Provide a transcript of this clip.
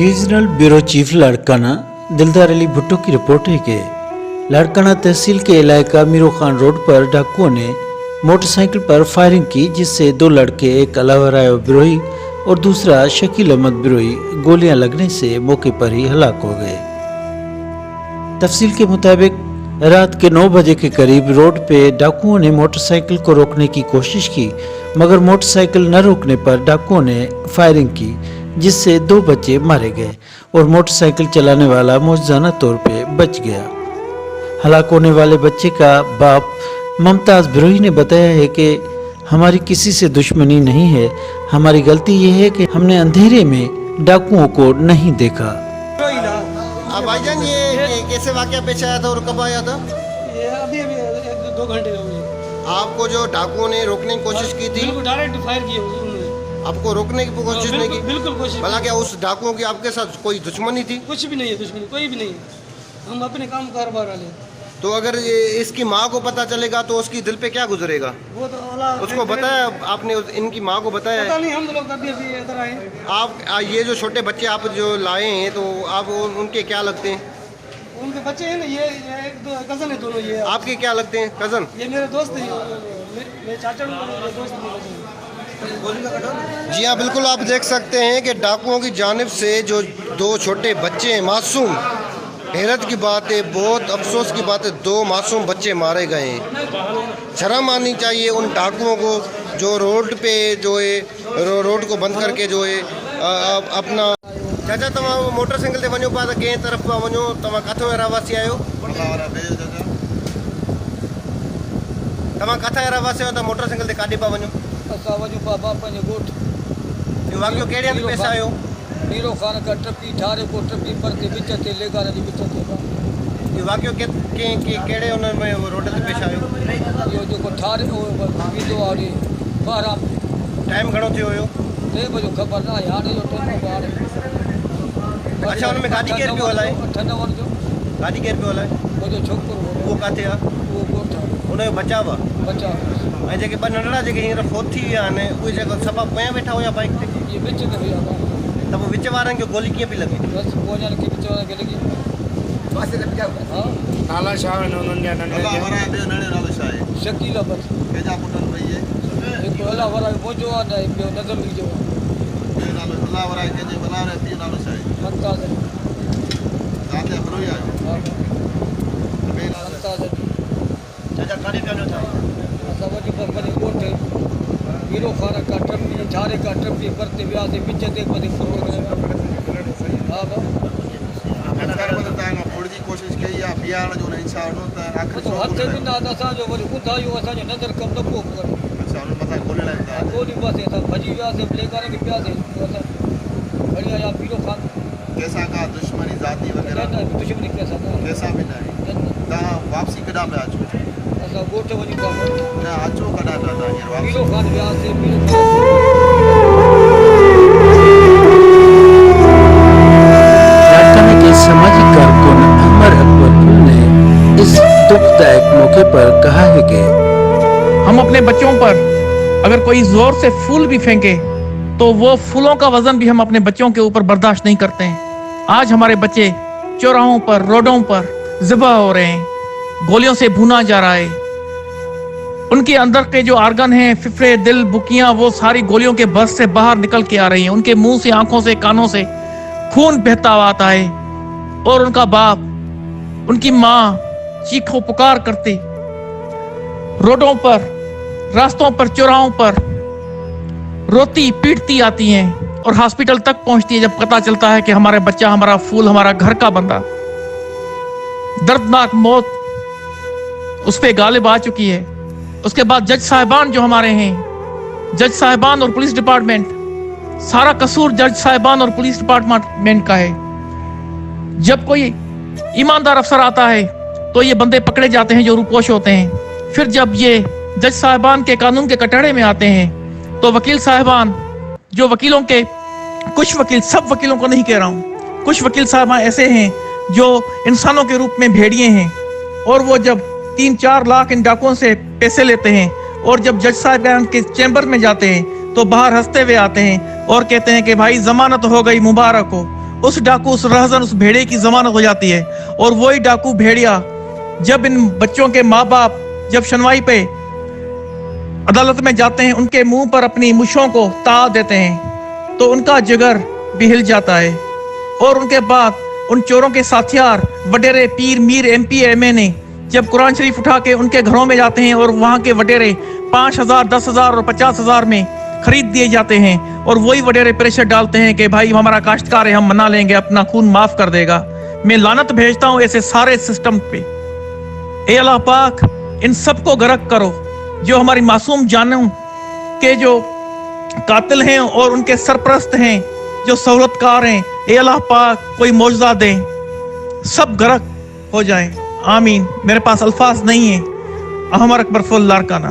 Regional bureau chief Larkana दिलदार अली भुट्टो की report है कि लाड़काना तहसील के इलाका मीरो खान रोड पर डाकुओं ने मोटरसाइकिल पर फायरिंग की, जिससे दो लड़के, एक अलावरायो बिरोही और दूसरा शकील अहमद बिरोही गोलियां लगने से मौके पर ही हलाक हो गए। तफसील के मुताबिक रात के 9 बजे के करीब रोड पे डाकुओं ने मोटरसाइकिल को रोकने की कोशिश की, मगर मोटरसाइकिल न रोकने पर डाकुओं ने फायरिंग की, जिससे 2 बच्चे मारे गए और मोटरसाइकिल चलाने वाला मौजूदा तौर पे बच गया। हलाक होने वाले बच्चे का बाप मुमताज बिरोही ने बताया है कि हमारी किसी से दुश्मनी नहीं है, हमारी गलती ये है कि हमने अंधेरे में डाकुओं को नहीं देखा। भाईजान ये कैसे वाकया पेश आया था और कब आया था? ये अभी 1-2 घंटे हो गए। आपको जो डाकुओं ने रोकने की कोशिश की थी, बिल्कुल डायरेक्ट फायर किए उन्होंने। आपको रोकने की कोशिश नहीं की? बिल्कुल कोशिश। भला क्या उस डाकुओं की आपके साथ कोई दुश्मनी थी? कुछ भी नहीं है दुश्मनी, कोई भी नहीं है। हम अपने काम कारोबार वाले हैं। तो अगर इसकी माँ को पता चलेगा तो उसकी दिल पे क्या गुजरेगा? वो तो अल्लाह उसको बताया आपने? इनकी माँ को बताया? पता नहीं, हम लोग अभी इधर आए। आप ये जो छोटे बच्चे आप जो लाए हैं तो आप उनके क्या लगते हैं? उनके बच्चे हैं ना, ये एक दो कजन है दोनों। ये आपके क्या लगते हैं? कजन? ये मेरे दोस्त है, मेरे चाचा मेरे दोस्त हैं। जी हाँ, बिल्कुल आप देख सकते हैं कि डाकुओं की जानिब से जो 2 छोटे बच्चे हैं, मासूम, हैरत की बात है, बहुत अफसोस की बात है, 2 मासूम बच्चे मारे गए हैं। शर्म आनी चाहिए उन डाकुओं को जो रोड पे जो है रोड को बंद करके जो है अपना। चाचा तव्हां मोटरसाइकिल ते वञो पिया त कंहिं तरफ़ पिया वञो? तव्हां किथां रहवासी आहियो? तव्हां किथां रहवासी आहियो त मोटरसाइकिल ते काॾे पिया वञो? असां वञूं बाबा पंहिंजे ॻोठ। इहो वाक़ियो कहिड़े हंधि पेश आयो? मीरो खान का टपी ठारे को टपी पर ते विच ते लेगार जी विच ते। इहो वाक़ियो कहिड़े हुन में रोड ते पेश आयो? इहो जेको ठारे वींदो आहे 12 टाइम घणो थियो हुयो? 3 बजे ख़बर न आहे। हाणे जो टाइम आहे। अच्छा, हुन में गाॾी केरु पियो हलाए? ठनवर जो गाॾी केरु पियो हलाए? मुंहिंजो छोकिरो उहो किथे आहे? उहो ॻोठ आहे। हुनजो बचाव आहे? बचाव ऐं जेके 2 नंढड़ा जेके हींअर फोत थी विया आहिनि उहे जेको सभु पोयां वेठा हुया बाइक ते, ये विच में हुया त पोइ विच वारनि खे गोली कीअं पई लॻे? बस पोजन के विच वारा के लगी पासे ते बचाव। हां, नाला छा आहिनि उन्हनि जा नंढे जा? शकील अहमद कंहिंजा पुटनि भई एक अला वारा मोजो आ न ॿियो नज़र लगी जो नालो अलाह वराए कंहिंजे बनारे पीउ नालो छा आहे? मुमताज। तव्हां ते ख़बर हुई आयो? हां, मुमताज। चाचा काॾे पिया था? असां वञी पर वञी ॻोठ हीरो खान का टपी झारे का टपी परते वियासीं विच ते वञी फुरो। हा बा जी कोशिश कई आहे बीहारण जो इंसाफ ॾिनो त आख़िर हथ ॾिना त असांजो वरी ॿुधायो, असांजो नज़र कम न पियो करे। अच्छा, हुन मथां गोली लॻी? गोली पासे असां भॼी वियासीं, लेगारे खे पियासीं। असां बढ़िया या हीरो खान कंहिंसां का दुश्मनी ज़ाती वग़ैरह? न दुश्मनी कंहिंसां न। कंहिंसां बि न आहे। तव्हां वापसी कॾहिं पिया अचो? असां ॻोठ वञी पिया न अचो कॾहिं पिया तव्हां हींअर वापसी? हीरो खान वियासीं। लाड़काना के सामाजिक कारकुन अमर अकबर ने इस दुखदायक मौके पर कहा है कि हम अपने बच्चों पर अगर कोई जोर से फूल भी फेंके तो वो फूलों का वजन भी हम अपने बच्चों के ऊपर बर्दाश्त नहीं करते हैं। आज हमारे बच्चे चौराहों पर, रोडों पर ज़िबा हो रहे हैं, गोलियों से भुना जा रहा है। उनके अंदर के जो आर्गन हैं, फिफड़े, दिल, बुकियां, वो सारी गोलियों के बस से बाहर निकल के आ रही हैं। उनके मुंह से, आंखों से, कानों से खून बहता हुआ आता है और उनका बाप, उनकी माँ चीखों पुकार करते रोडों पर, रास्तों पर, चौराहों पर रोती पीटती आती हैं और हॉस्पिटल तक पहुंचती है जब पता चलता है कि हमारा बच्चा, हमारा फूल, हमारा घर का बंदा, दर्दनाक मौत उस पे गालिब आ चुकी है। उसके बाद जज साहिबान जो हमारे हैं, जज साहिबान और पुलिस डिपार्टमेंट, सारा कसूर जज साहिबान और पुलिस डिपार्टमेंट का है। जब कोई ईमानदार अफसर आता है तो ये बंदे पकड़े जाते हैं जो रूपोश होते हैं। फिर जब ये जज साहिबान के कानून के कटहरे में आते हैं तो वकील साहिबान, जो वकीलों के कुछ वकील, सब वकीलों को नहीं कह रहा हूँ, कुछ वकील साहिबान ऐसे हैं जो इंसानों के रूप में भेड़िए हैं, और वो जब 3-4 लाख इन डाकुओं से पैसे लेते हैं और जब जज साहिबान के चैम्बर में जाते हैं तो बाहर हंसते हुए आते हैं और कहते हैं कि भाई जमानत हो गई, मुबारक हो। उस डाकू, उस रहज़न, उस भेड़िए की जमानत हो जाती है। और वही डाकू भेड़िया जब इन बच्चों के माँ बाप जब सुनवाई पे अदालत में जाते हैं, उनके मुंह पर अपनी मुछों को ता देते हैं तो उनका जिगर भी हिल जाता है। और उनके बाद उन चोरों के साथियार वडेरे, पीर, मीर, MP, MA ने जब कुरान शरीफ उठा के उनके घरों में जाते हैं और वहां के वडेरे 5,000, 10,000 और 50,000 में खरीद दिए जाते हैं और वही वडेरे प्रेशर डालते हैं कि भाई हमारा काश्तकार है, हम मना लेंगे, अपना खून माफ कर देगा। मैं लानत भेजता हूं ऐसे सारे सिस्टम पे। ए अल्लाह पाक इन सबको गर्क करो जो हमारी मासूम जानों के जो कातिल हैं और उनके सरपरस्त हैं, जो सहूलतकार हैं। ए अल्लाह पाक कोई मौजज़ा दे, सब गर्क हो जाए। आमीन। मेरे पास अल्फाज नहीं है। अहमर अकबर फुल लारकाना।